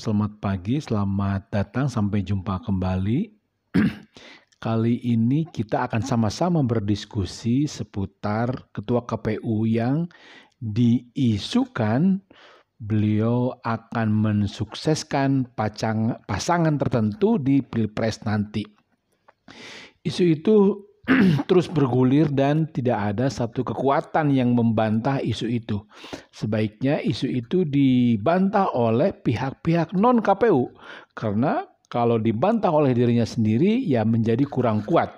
selamat pagi, selamat datang, sampai jumpa kembali. Kali ini kita akan sama-sama berdiskusi seputar Ketua KPU yang diisukan beliau akan mensukseskan pasangan tertentu di Pilpres nanti. Isu itu terus bergulir dan tidak ada satu kekuatan yang membantah isu itu. Sebaiknya isu itu dibantah oleh pihak-pihak non-KPU, karena kalau dibantah oleh dirinya sendiri ya menjadi kurang kuat.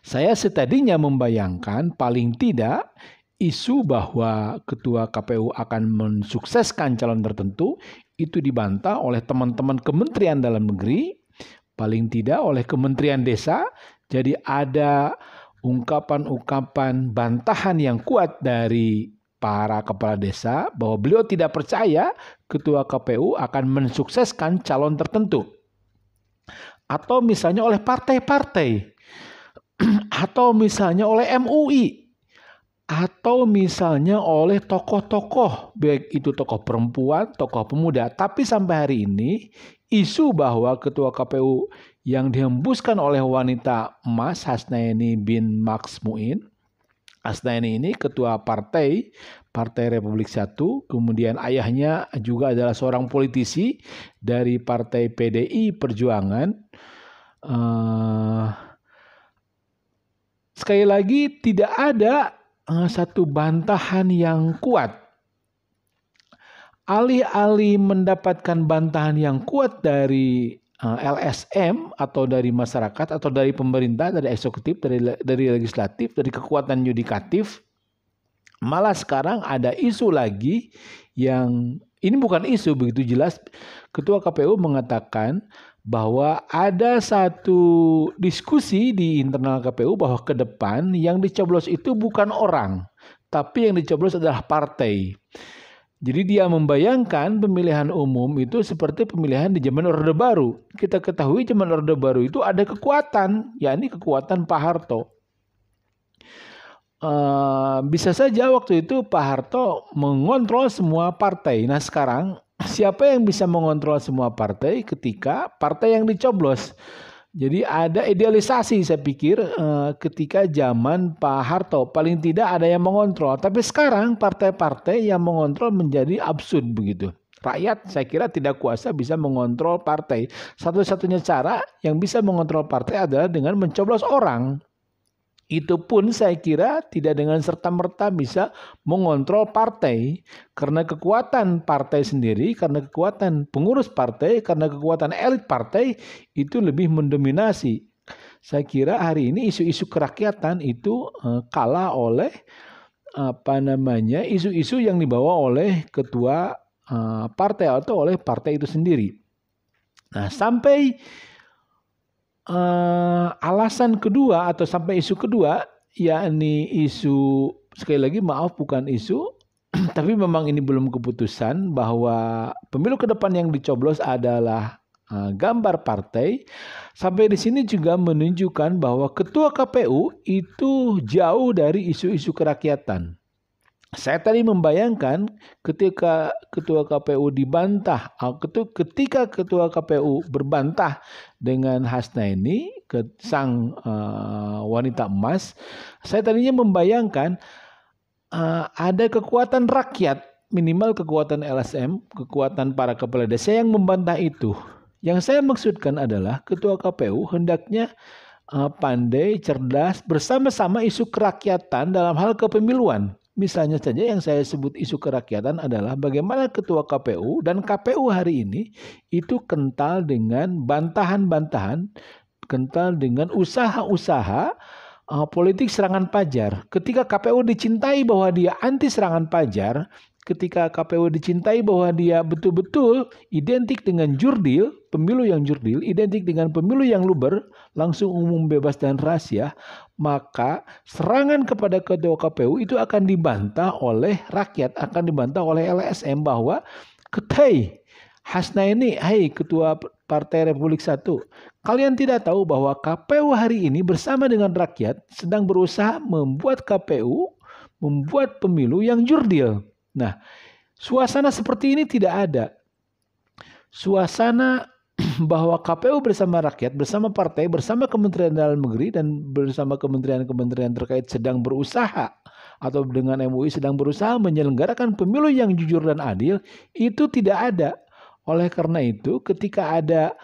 Saya setadinya membayangkan paling tidak isu bahwa Ketua KPU akan mensukseskan calon tertentu itu dibantah oleh teman-teman Kementerian Dalam Negeri, paling tidak oleh Kementerian Desa. Jadi ada ungkapan-ungkapan bantahan yang kuat dari para kepala desa bahwa beliau tidak percaya Ketua KPU akan mensukseskan calon tertentu. Atau misalnya oleh partai-partai, atau misalnya oleh MUI, atau misalnya oleh tokoh-tokoh, baik itu tokoh perempuan, tokoh pemuda. Tapi sampai hari ini isu bahwa Ketua KPU yang dihembuskan oleh wanita emas Hasnaini bin Maks Muin. Hasnaini ini ketua Partai Republik Satu, kemudian ayahnya juga adalah seorang politisi dari Partai PDI Perjuangan. Sekali lagi tidak ada satu bantahan yang kuat. Alih-alih mendapatkan bantahan yang kuat dari LSM atau dari masyarakat atau dari pemerintah, dari eksekutif, dari legislatif, dari kekuatan yudikatif, malah sekarang ada isu lagi yang ini bukan isu begitu jelas. Ketua KPU mengatakan bahwa ada satu diskusi di internal KPU bahwa ke depan yang dicoblos itu bukan orang, tapi yang dicoblos adalah partai. Jadi dia membayangkan pemilihan umum itu seperti pemilihan di zaman Orde Baru. Kita ketahui zaman Orde Baru itu ada kekuatan, yakni kekuatan Pak Harto. Bisa saja waktu itu Pak Harto mengontrol semua partai. Nah sekarang siapa yang bisa mengontrol semua partai ketika partai yang dicoblos? Jadi ada idealisasi saya pikir ketika zaman Pak Harto paling tidak ada yang mengontrol. Tapi sekarang partai-partai yang mengontrol menjadi absurd begitu. Rakyat saya kira tidak kuasa bisa mengontrol partai. Satu-satunya cara yang bisa mengontrol partai adalah dengan mencoblos orang. Itu pun saya kira tidak dengan serta-merta bisa mengontrol partai. Karena kekuatan partai sendiri, karena kekuatan pengurus partai, karena kekuatan elit partai itu lebih mendominasi. Saya kira hari ini isu-isu kerakyatan itu kalah oleh isu-isu yang dibawa oleh ketua partai atau oleh partai itu sendiri. Nah, sampai alasan kedua atau sampai isu kedua, yakni isu, sekali lagi maaf bukan isu, tapi memang ini belum keputusan bahwa pemilu ke depan yang dicoblos adalah gambar partai. Sampai di sini juga menunjukkan bahwa Ketua KPU itu jauh dari isu-isu kerakyatan. Saya tadi membayangkan ketika Ketua KPU dibantah, ketika Ketua KPU berbantah dengan Hasnaini, sang wanita emas, saya tadinya membayangkan ada kekuatan rakyat, minimal kekuatan LSM, kekuatan para kepala desa yang membantah itu. Yang saya maksudkan adalah Ketua KPU hendaknya pandai, cerdas, bersama-sama isu kerakyatan dalam hal kepemiluan. Misalnya saja yang saya sebut isu kerakyatan adalah bagaimana Ketua KPU dan KPU hari ini itu kental dengan bantahan-bantahan, kental dengan usaha-usaha politik serangan pajar. Ketika KPU dicintai bahwa dia anti serangan pajar, ketika KPU dicintai bahwa dia betul-betul identik dengan jurdil, pemilu yang jurdil, identik dengan pemilu yang luber, langsung umum, bebas dan rahasia, maka serangan kepada Ketua KPU itu akan dibantah oleh rakyat, akan dibantah oleh LSM bahwa Hasnaini, hai Ketua Partai Republik Satu, kalian tidak tahu bahwa KPU hari ini bersama dengan rakyat sedang berusaha membuat KPU, membuat pemilu yang jurdil. Nah, suasana seperti ini tidak ada. suasana bahwa KPU bersama rakyat, bersama partai, bersama Kementerian Dalam Negeri dan bersama kementerian-kementerian terkait sedang berusaha atau dengan MUI sedang berusaha menyelenggarakan pemilu yang jujur dan adil, itu tidak ada. Oleh karena itu, ketika ada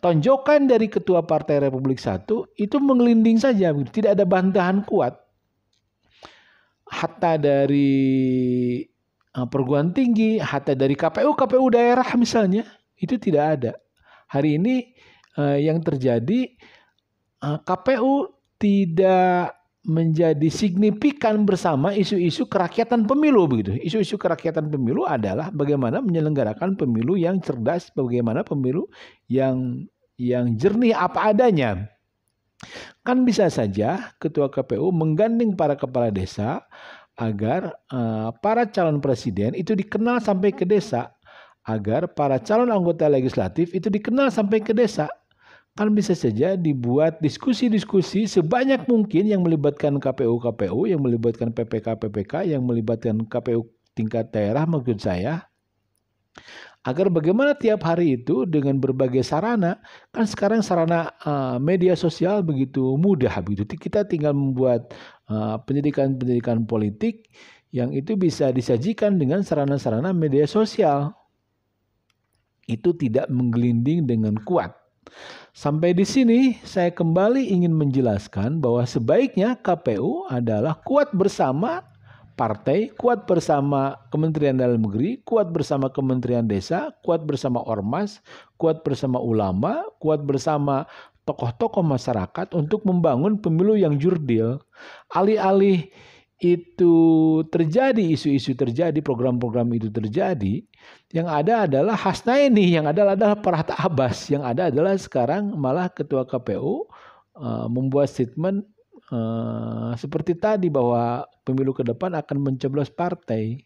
tonjokan dari Ketua Partai Republik Satu, itu mengelinding saja, tidak ada bantahan kuat. Hatta dari perguruan tinggi, hatta dari KPU daerah misalnya, itu tidak ada. Hari ini yang terjadi, KPU tidak menjadi signifikan bersama isu-isu kerakyatan pemilu begitu. Isu-isu kerakyatan pemilu adalah bagaimana menyelenggarakan pemilu yang cerdas, bagaimana pemilu yang jernih apa adanya. Kan bisa saja Ketua KPU menggandeng para kepala desa agar para calon presiden itu dikenal sampai ke desa, agar para calon anggota legislatif itu dikenal sampai ke desa. Kan bisa saja dibuat diskusi-diskusi sebanyak mungkin yang melibatkan KPU, yang melibatkan PPK, yang melibatkan KPU tingkat daerah maksud saya. Agar bagaimana tiap hari itu dengan berbagai sarana, kan sekarang sarana media sosial begitu mudah begitu. Kita tinggal membuat pendidikan politik yang itu bisa disajikan dengan sarana-sarana media sosial. Itu tidak menggelinding dengan kuat. Sampai di sini saya kembali ingin menjelaskan bahwa sebaiknya KPU adalah kuat bersama partai, kuat bersama Kementerian Dalam Negeri, kuat bersama Kementerian Desa, kuat bersama ormas, kuat bersama ulama, kuat bersama tokoh-tokoh masyarakat untuk membangun pemilu yang jurdil. Alih-alih itu terjadi, isu-isu terjadi, program-program itu terjadi, yang ada adalah Hasnaini, yang adalah Farhad Abbas, yang ada adalah sekarang malah Ketua KPU membuat statement seperti tadi bahwa pemilu ke depan akan mencoblos partai.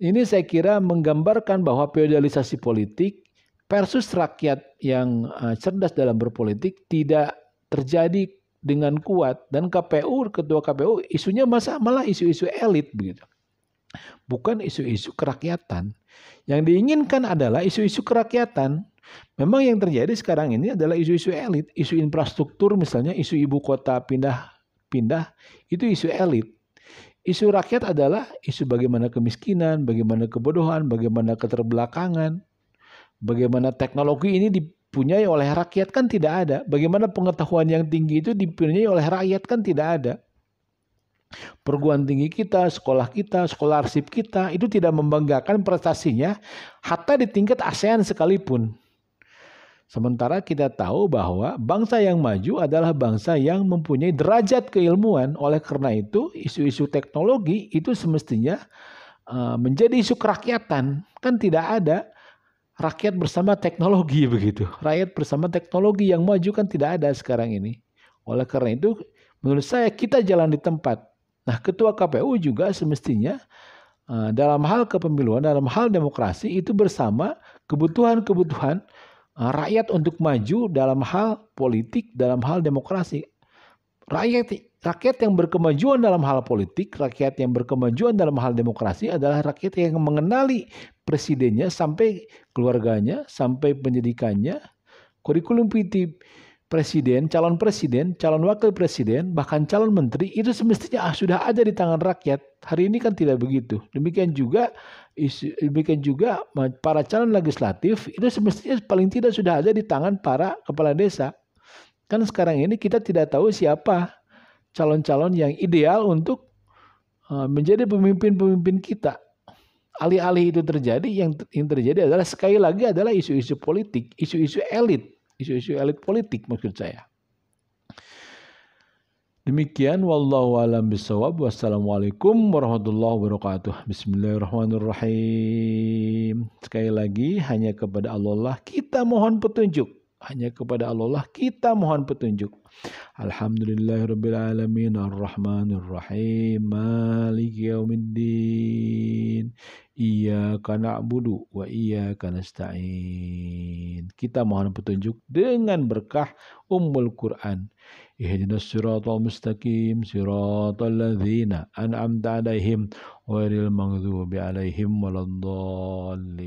Ini saya kira menggambarkan bahwa feodalisasi politik versus rakyat yang cerdas dalam berpolitik tidak terjadi dengan kuat, dan Ketua KPU isunya malah isu-isu elit begitu. Bukan isu-isu kerakyatan. Yang diinginkan adalah isu-isu kerakyatan. Memang yang terjadi sekarang ini adalah isu-isu elit, isu infrastruktur misalnya, isu ibu kota pindah, itu isu elit. Isu rakyat adalah isu bagaimana kemiskinan, bagaimana kebodohan, bagaimana keterbelakangan, bagaimana teknologi ini dipunyai oleh rakyat kan tidak ada. Bagaimana pengetahuan yang tinggi itu dipunyai oleh rakyat kan tidak ada. Perguruan tinggi kita, scholarsip kita itu tidak membanggakan prestasinya hatta di tingkat ASEAN sekalipun. Sementara kita tahu bahwa bangsa yang maju adalah bangsa yang mempunyai derajat keilmuan. Oleh karena itu, isu-isu teknologi itu semestinya menjadi isu kerakyatan. Kan tidak ada rakyat bersama teknologi begitu. Rakyat bersama teknologi yang maju kan tidak ada sekarang ini. Oleh karena itu, menurut saya kita jalan di tempat. Nah, Ketua KPU juga semestinya dalam hal kepemiluan, dalam hal demokrasi itu bersama kebutuhan-kebutuhan rakyat untuk maju dalam hal politik, dalam hal demokrasi. Rakyat yang berkemajuan dalam hal politik, rakyat yang berkemajuan dalam hal demokrasi adalah rakyat yang mengenali presidennya sampai keluarganya, sampai pendidikannya, kurikulum vitae presiden, calon wakil presiden, bahkan calon menteri itu semestinya sudah ada di tangan rakyat. Hari ini kan tidak begitu. Demikian juga para calon legislatif itu semestinya paling tidak sudah ada di tangan para kepala desa. Kan sekarang ini kita tidak tahu siapa calon-calon yang ideal untuk menjadi pemimpin-pemimpin kita. Alih-alih itu terjadi, yang terjadi adalah sekali lagi adalah isu-isu politik, isu-isu elit politik maksud saya. Demikian wallahu a'lam bishawab. Wassalamualaikum warahmatullahi wabarakatuh. Bismillahirrahmanirrahim. Sekali lagi hanya kepada Allah lah kita mohon petunjuk. Hanya kepada Allah lah kita mohon petunjuk. Alhamdulillahirabbil alamin arrahmanir rahim maliki yaumiddin. Iyyaka na'budu wa iyyaka nasta'in. Kita mohon petunjuk dengan berkah Ummul Quran. Ihdinas siratal mustaqim siratal ladzina an'amta 'alaihim ghairil maghdubi 'alaihim waladdallin.